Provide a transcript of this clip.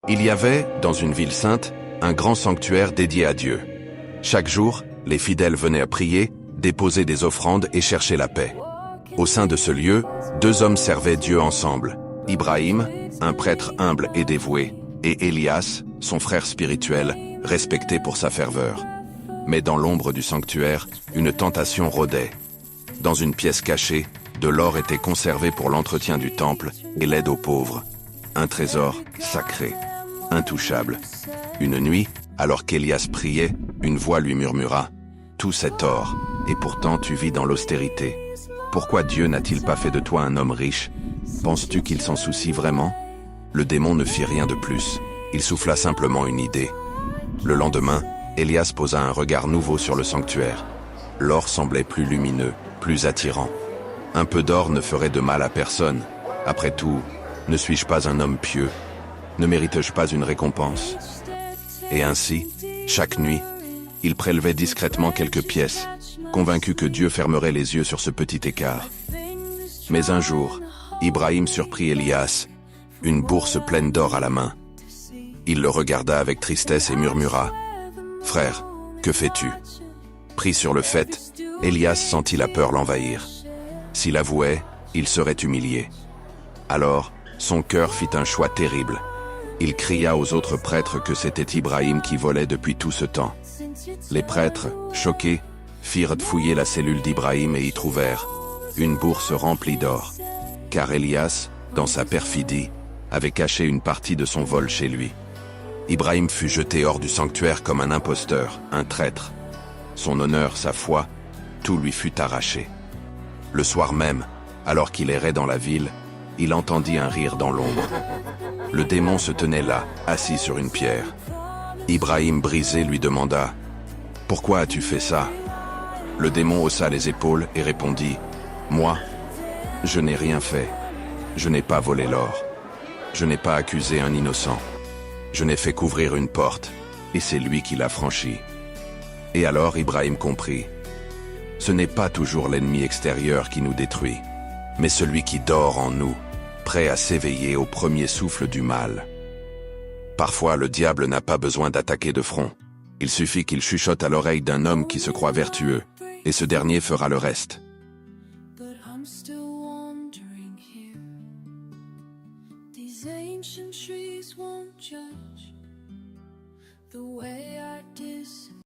Il y avait, dans une ville sainte, un grand sanctuaire dédié à Dieu. Chaque jour, les fidèles venaient à prier, déposer des offrandes et chercher la paix. Au sein de ce lieu, deux hommes servaient Dieu ensemble. Ibrahim, un prêtre humble et dévoué, et Elias, son frère spirituel, respecté pour sa ferveur. Mais dans l'ombre du sanctuaire, une tentation rôdait. Dans une pièce cachée, de l'or était conservé pour l'entretien du temple et l'aide aux pauvres. Un trésor sacré, intouchable. Une nuit, alors qu'Elias priait, une voix lui murmura « Tout cet or, et pourtant tu vis dans l'austérité. Pourquoi Dieu n'a-t-il pas fait de toi un homme riche? Penses-tu qu'il s'en soucie vraiment ?» Le démon ne fit rien de plus. Il souffla simplement une idée. Le lendemain, Elias posa un regard nouveau sur le sanctuaire. L'or semblait plus lumineux, plus attirant. Un peu d'or ne ferait de mal à personne. Après tout, ne suis-je pas un homme pieux? Ne mérite-je pas une récompense? Et ainsi, chaque nuit, il prélevait discrètement quelques pièces, convaincu que Dieu fermerait les yeux sur ce petit écart. Mais un jour, Ibrahim surprit Elias, une bourse pleine d'or à la main. Il le regarda avec tristesse et murmura « Frère, que fais-tu » Pris sur le fait, Elias sentit la peur l'envahir. S'il avouait, il serait humilié. Alors, son cœur fit un choix terrible. Il cria aux autres prêtres que c'était Ibrahim qui volait depuis tout ce temps. Les prêtres, choqués, firent fouiller la cellule d'Ibrahim et y trouvèrent une bourse remplie d'or. Car Elias, dans sa perfidie, avait caché une partie de son vol chez lui. Ibrahim fut jeté hors du sanctuaire comme un imposteur, un traître. Son honneur, sa foi, tout lui fut arraché. Le soir même, alors qu'il errait dans la ville, il entendit un rire dans l'ombre. Le démon se tenait là, assis sur une pierre. Ibrahim, brisé, lui demanda « Pourquoi as-tu fait ça ?» Le démon haussa les épaules et répondit « Moi, je n'ai rien fait. Je n'ai pas volé l'or. Je n'ai pas accusé un innocent. Je n'ai fait couvrir une porte, et c'est lui qui l'a franchie. » Et alors Ibrahim comprit. Ce n'est pas toujours l'ennemi extérieur qui nous détruit, mais celui qui dort en nous, prêt à s'éveiller au premier souffle du mal. Parfois, le diable n'a pas besoin d'attaquer de front. Il suffit qu'il chuchote à l'oreille d'un homme qui se croit vertueux, et ce dernier fera le reste.